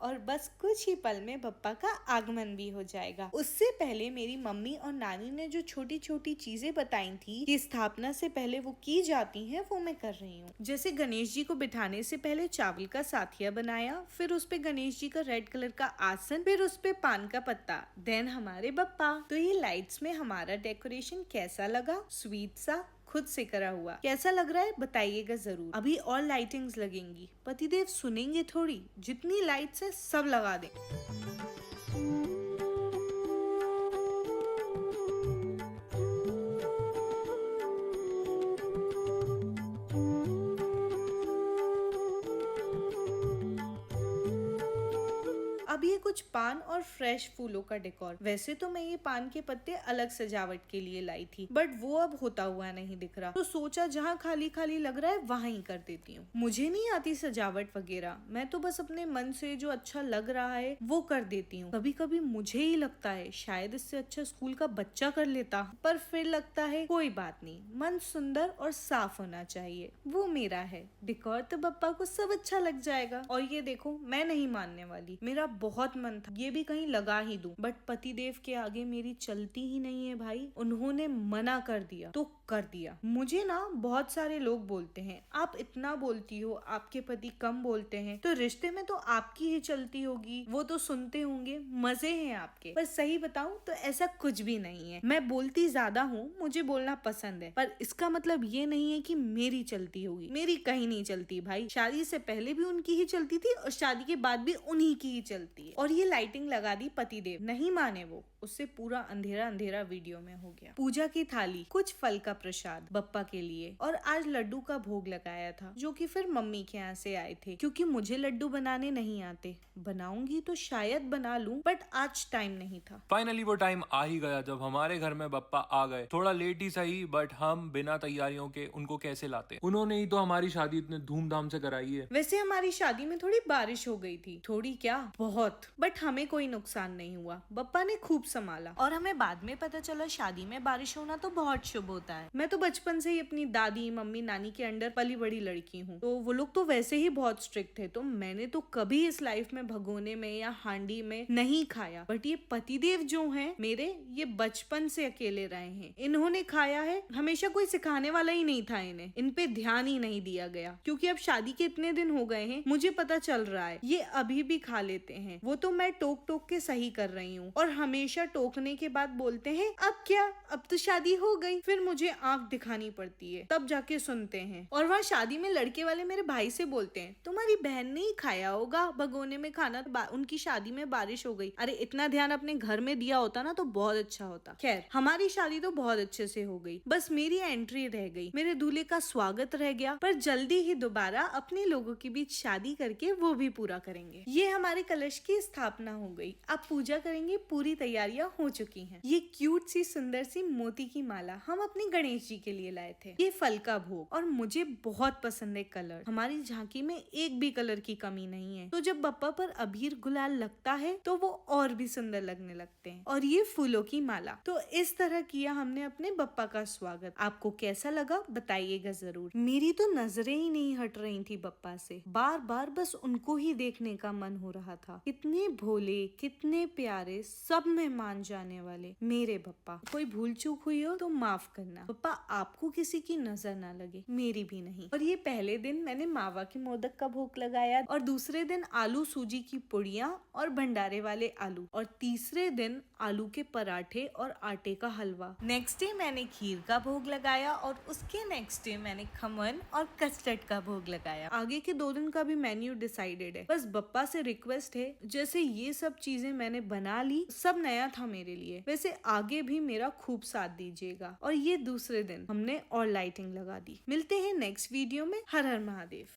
और बस कुछ ही पल में बप्पा का आगमन भी हो जाएगा। उससे पहले मेरी मम्मी और नानी ने जो छोटी छोटी चीजें बताई थी कि स्थापना से पहले वो की जाती हैं, वो मैं कर रही हूँ। जैसे गणेश जी को बिठाने से पहले चावल का साथिया बनाया, फिर उस पे गणेश जी का रेड कलर का आसन, फिर उस पे पान का पत्ता, देन हमारे बप्पा। तो ये लाइट्स में हमारा डेकोरेशन कैसा लगा? स्वीट सा, खुद से करा हुआ। कैसा लग रहा है बताइएगा जरूर। अभी और लाइटिंग्स लगेंगी, पतिदेव सुनेंगे थोड़ी, जितनी लाइट्स है सब लगा दे। अब ये कुछ पान और फ्रेश फूलों का डेकोर। वैसे तो मैं ये पान के पत्ते अलग सजावट के लिए लाई थी, बट वो अब होता हुआ नहीं दिख रहा, तो सोचा जहाँ खाली खाली लग रहा है वहां ही कर देती हूँ। मुझे नहीं आती सजावट वगैरह, मैं तो बस अपने मन से जो अच्छा लग रहा है वो कर देती हूँ। कभी कभी मुझे ही लगता है शायद इससे अच्छा स्कूल का बच्चा कर लेता, पर फिर लगता है कोई बात नहीं, मन सुंदर और साफ होना चाहिए, वो मेरा है। डेकोर तो बप्पा को सब अच्छा लग जाएगा। और ये देखो, मैं नहीं मानने वाली, मेरा बहुत मन था ये भी कहीं लगा ही दूं, बट पतिदेव के आगे मेरी चलती ही नहीं है भाई। उन्होंने मना कर दिया तो कर दिया। मुझे ना बहुत सारे लोग बोलते हैं आप इतना बोलती हो, आपके पति कम बोलते हैं, तो रिश्ते में तो आपकी ही चलती होगी, वो तो सुनते होंगे, मजे हैं आपके। पर सही बताऊं तो ऐसा कुछ भी नहीं है। मैं बोलती ज्यादा हूँ, मुझे बोलना पसंद है, पर इसका मतलब ये नहीं है कि मेरी चलती होगी। मेरी कहीं नहीं चलती भाई। शादी से पहले भी उनकी ही चलती थी और शादी के बाद भी उन्हीं की ही चलती है। और ये लाइटिंग लगा दी पतिदेव, नहीं माने वो, उससे पूरा अंधेरा अंधेरा वीडियो में हो गया। पूजा की थाली, कुछ फल का प्रसाद बप्पा के लिए, और आज लड्डू का भोग लगाया था, जो कि फिर मम्मी के यहाँ से आए थे, क्योंकि मुझे लड्डू बनाने नहीं आते। बनाऊंगी तो शायद बना लूं, बट आज टाइम नहीं था। फाइनली वो टाइम आ ही गया जब हमारे घर में बप्पा आ गए। थोड़ा लेट ही सही, बट हम बिना तैयारियों के उनको कैसे लाते। उन्होंने ही तो हमारी शादी इतने धूमधाम से कराई है। वैसे हमारी शादी में थोड़ी बारिश हो गई थी, थोड़ी क्या बहुत, बट हमें कोई नुकसान नहीं हुआ। बप्पा ने खूब संभाला, और हमें बाद में पता चला शादी में बारिश होना तो बहुत शुभ होता है। मैं तो बचपन से ही अपनी दादी मम्मी नानी के अंडर पली बड़ी लड़की हूँ, तो वो लोग तो वैसे ही बहुत स्ट्रिक्ट थे, तो मैंने तो कभी इस लाइफ में भगोने में या हांडी में नहीं खाया। बट ये पतिदेव जो हैं मेरे, ये बचपन से अकेले रहे हैं, इन्होंने खाया है। हमेशा कोई सिखाने वाला ही नहीं था इन्हें, इन पे ध्यान ही नहीं दिया गया, क्योंकि अब शादी के इतने दिन हो गए हैं, मुझे पता चल रहा है ये अभी भी खा लेते हैं। वो तो मैं टोक टोक के सही कर रही हूँ, और हमेशा टोकने के बाद बोलते हैं अब क्या, अब तो शादी हो गई। फिर मुझे आंख दिखानी पड़ती है, तब जाके सुनते हैं। और वहाँ शादी में लड़के वाले मेरे भाई से बोलते हैं तुम्हारी बहन ने ही खाया होगा भगोने में खाना, उनकी शादी में बारिश हो गई। अरे इतना ध्यान अपने घर में दिया होता ना तो बहुत अच्छा होता। खैर हमारी शादी तो बहुत अच्छे से हो गई, बस मेरी एंट्री रह गई, मेरे दूल्हे का स्वागत रह गया। पर जल्दी ही दोबारा अपने लोगों के बीच शादी करके वो भी पूरा करेंगे। ये हमारे कलश की स्थापना हो गई, अब पूजा करेंगे, पूरी तैयारियां हो चुकी हैं। ये क्यूट सी सुंदर सी मोती की माला हम अपने गणेश जी के लिए लाए थे। ये फल का भोग, और मुझे बहुत पसंद है कलर। हमारी झांकी में एक भी कलर की कमी नहीं है, तो जब बप्पा पर अबीर गुलाल लगता है तो वो और भी सुंदर लगने लगते हैं। और ये फूलों की माला। तो इस तरह किया हमने अपने बप्पा का स्वागत। आपको कैसा लगा बताइएगा जरूर। मेरी तो नजरें ही नहीं हट रही थी बप्पा से, बार बार बस उनको ही देखने का मन हो रहा था। कितने भोले, कितने प्यारे, सब में मान जाने वाले मेरे बप्पा। कोई भूल चूक हुई हो तो माफ करना। बप्पा आपको किसी की नजर ना लगे, मेरी भी नहीं। और ये पहले दिन मैंने मावा के मोदक का भोग लगाया, और दूसरे दिन आलू सूजी की पुड़िया और भंडारे वाले आलू, और तीसरे दिन आलू के पराठे और आटे का हलवा। नेक्स्ट डे मैंने खीर का भोग लगाया, और उसके नेक्स्ट डे मैंने खमन और कस्टर्ड का भोग लगाया। आगे के 2 दिन का भी मेन्यू डिसाइडेड है। बस बप्पा से रिक्वेस्ट है, जैसे ये सब चीजें मैंने बना ली, सब नया था मेरे लिए, वैसे आगे भी मेरा खूब साथ दीजिएगा। और ये दूसरे दिन हमने और लाइटिंग लगा दी। मिलते हैं नेक्स्ट वीडियो में। हर हर महादेव।